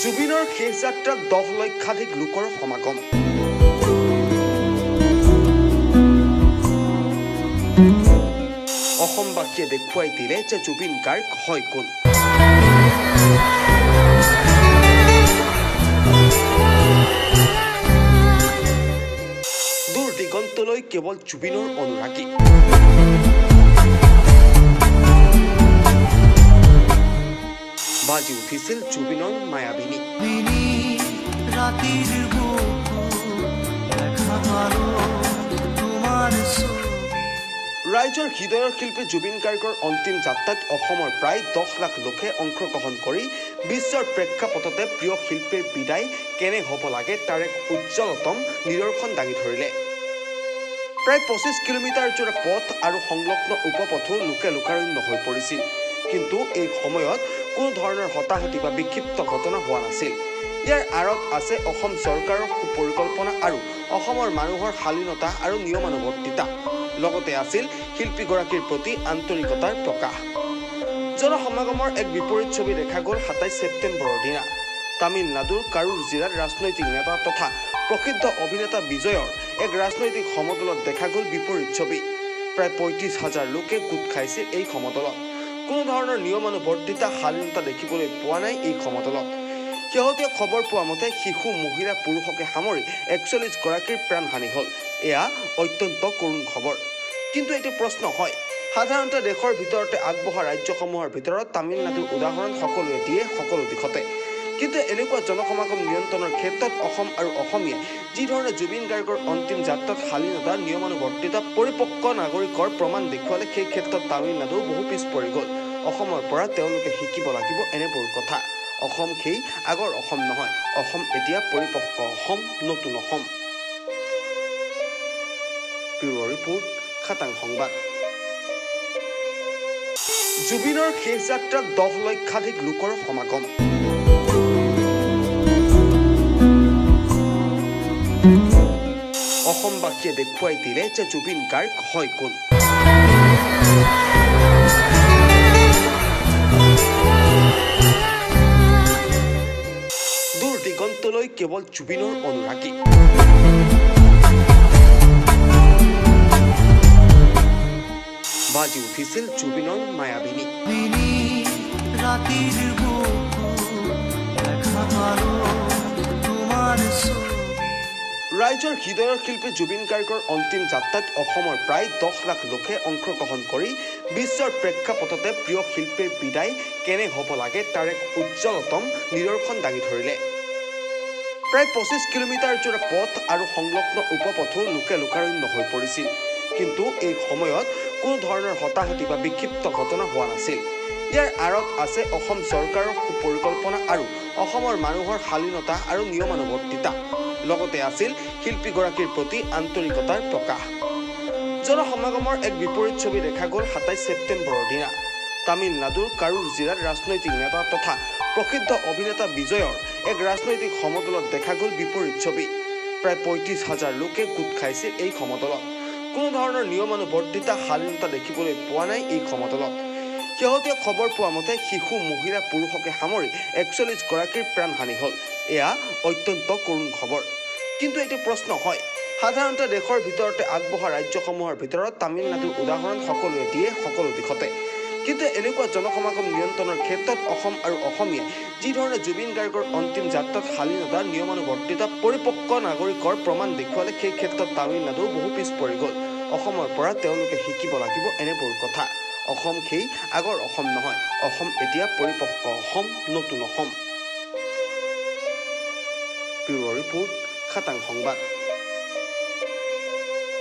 জুবিনৰ শেষ যাত্ৰাত 10 লক্ষাধিক লোকৰ সমাগম। অসমবাসীয়ে দেখুৱাই দিলে যে জুবিন গাৰ্গ হয় কোন। দূৰ দিগন্তলৈ কেৱল জুবিনৰ অনুৰাগী। বাজি উঠিছিল জুবিনৰ মায়াবিনী। ৰাইজৰ হৃদয়ৰ শিল্পী জুবিন গাৰ্গৰ অন্তিম যাত্ৰাত অসমৰ প্ৰায় 10 লাখ লোকে অংশগ্ৰহণ কৰি বিশ্বৰ প্ৰেক্ষাপটতে প্ৰিয় শিল্পীৰ বিদায় কেনে হ'ব লাগে তাৰ এক উজ্জ্বলতম নিদৰ্শন দাঙি ধৰিলে। প্ৰায় 25 কিলোমিটাৰ জোৰা পথ আৰু সংলগ্ন উপপথো লোকে লোকাৰণ্য হৈ পৰিছিল। কিন্তু এই সময়ত কোনো ধৰণৰ হতাহতি বা বিক্ষিপ্ত ঘটনা হোৱা নাছিল। ইয়াৰ আঁৰত আছে অসম চৰকাৰৰ সুপৰিকল্পনা আৰু অসমৰ মানুহৰ শালীনতা আৰু নিয়মানুৱৰ্তিতা। লগতে আছিল শিল্পীগৰাকীৰ প্ৰতি আন্তৰিকতাৰ প্ৰকাশ। জনসমাগমৰ এক বিপৰীত ছবি দেখা গ'ল 27 ছেপ্টেম্বৰৰ দিনা। তামিলনাডুৰ কাৰুৰ জিলাত ৰাজনৈতিক নেতা তথা প্ৰসিদ্ধ অভিনেতা বিজয়ৰ এক ৰাজনৈতিক সমদলত দেখা গ'ল বিপৰীত ছবি। প্ৰায় 35,000 লোকে গোট খাইছিল এই সমদলত। কোনো ধৰণৰ নিয়মানুৱৰ্তিতা শালীনতা দেখিবলৈ পোৱা নাই এই সমদলত। শেহতীয়া খবৰ পোৱা মতে শিশু, মহিলা, পুৰুষকে সামৰি 41 গৰাকীৰ প্ৰাণহানি হ'ল। এয়া অত্যন্ত কৰুণ খবৰ। কিন্তু এটি প্ৰশ্ন হয়, সাধাৰণতে দেশৰ ভিতৰতে আগবঢ়া ৰাজ্যসমূহৰ ভিতৰত তামিলনাডুৰ উদাহৰণ সকলোৱে দিয়ে সকলো দিশতে। কিন্তু এনেকুৱা জনসমাগম নিয়ন্ত্ৰণৰ ক্ষেত্ৰত অসম আৰু অসমীয়াই যিধৰণে জুবিন গাৰ্গৰ অন্তিম যাত্ৰাত শালীনতা, নিয়মানুৱৰ্তিতা, পৰিপক্ক নাগৰিকৰ প্ৰমাণ দেখুৱালে, সেই ক্ষেত্ৰত তামিলনাডু বহু পিছ পৰি গ'ল। অসমৰ পৰা তেওঁলোকে শিকিব লাগিব এনেবোৰ কথা। অসম সেই আগৰ অসম নহয়। অসম এতিয়া পৰিপক্ক অসম, নতুন অসম। ব্যুৰ ৰিপৰ্ট, খাটাং সংবাদ। জুবিনৰ শেষ যাত্ৰাত 10 লক্ষাধিক লোকৰ সমাগম। অসমবাসীয়ে দেখুৱাই দিলে যে জুবিন গাৰ্গ হয় কোন। দূৰ দিগন্তলৈ কেৱল জুবিনৰ অনুৰাগী। বাজি উঠিছিল জুবিনৰ মায়াবিনী। ৰাইজৰ হৃদয়ৰ শিল্পী জুবিন গাৰ্গৰ অন্তিম যাত্ৰাত অসমৰ প্ৰায় 10 লাখ লোকে অংশগ্ৰহণ কৰি বিশ্বৰ প্ৰেক্ষাপটতে প্ৰিয় শিল্পীৰ বিদায় কেনে হ'ব লাগে তাৰ এক উজ্জ্বলতম নিদৰ্শন দাঙি ধৰিলে। প্ৰায় 25 কিলোমিটাৰ জোৰা পথ আৰু সংলগ্ন উপপথো লোকে লোকাৰণ্য হৈ পৰিছিল। কিন্তু এই সময়ত কোনো ধৰণৰ হতাহতি বা বিক্ষিপ্ত ঘটনা হোৱা নাছিল। ইয়াৰ আঁৰত আছে অসম চৰকাৰৰ সুপৰিকল্পনা আৰু অসমৰ মানুহৰ শালীনতা আৰু নিয়মানুৱৰ্তিতা। লগতে আছিল শিল্পীগৰাকীৰ প্ৰতি আন্তৰিকতাৰ প্ৰকাশ। জনসমাগমৰ এক বিপৰীত ছবি দেখা গ'ল 27 ছেপ্টেম্বৰৰ দিনা। তামিলনাডুৰ কাৰুৰ জিলাত ৰাজনৈতিক নেতা তথা প্ৰসিদ্ধ অভিনেতা বিজয়ৰ এক ৰাজনৈতিক সমদলত দেখা গ'ল বিপৰীত ছবি। প্ৰায় 35,000 লোকে গোট খাইছিল এই সমদলত। কোনো ধৰণৰ নিয়মানুৱৰ্তিতা শালীনতা দেখিবলৈ পোৱা নাই এই সমদলত। শেহতীয়া খবৰ পোৱা মতে শিশু, মহিলা, পুৰুষকে সামৰি 41 গৰাকীৰ প্ৰাণহানি হ'ল। এয়া অত্যন্ত কৰুণ খবৰ। কিন্তু এটি প্ৰশ্ন হয়, সাধাৰণতে দেশৰ ভিতৰতে আগবঢ়া ৰাজ্যসমূহৰ ভিতৰত তামিলনাডুৰ উদাহৰণ সকলোৱে দিয়ে সকলো দিশতে। কিন্তু এনেকুৱা জনসমাগম নিয়ন্ত্ৰণৰ ক্ষেত্ৰত অসম আৰু অসমীয়াই যিধৰণে জুবিন গাৰ্গৰ অন্তিম যাত্ৰাত শালীনতা, নিয়মানুৱৰ্তিতা, পৰিপক্ক নাগৰিকৰ প্ৰমাণ দেখুৱালে, সেই ক্ষেত্ৰত তামিলনাডু বহু পিছ পৰি গ'ল। অসমৰ পৰা তেওঁলোকে শিকিব লাগিব এনেবোৰ কথা। অসম সেই আগৰ অসম নহয়। অসম এতিয়া পৰিপক্ক অসম, নতুন অসম। ব্যুৰ ৰিপৰ্ট, খাটাং সংবাদ।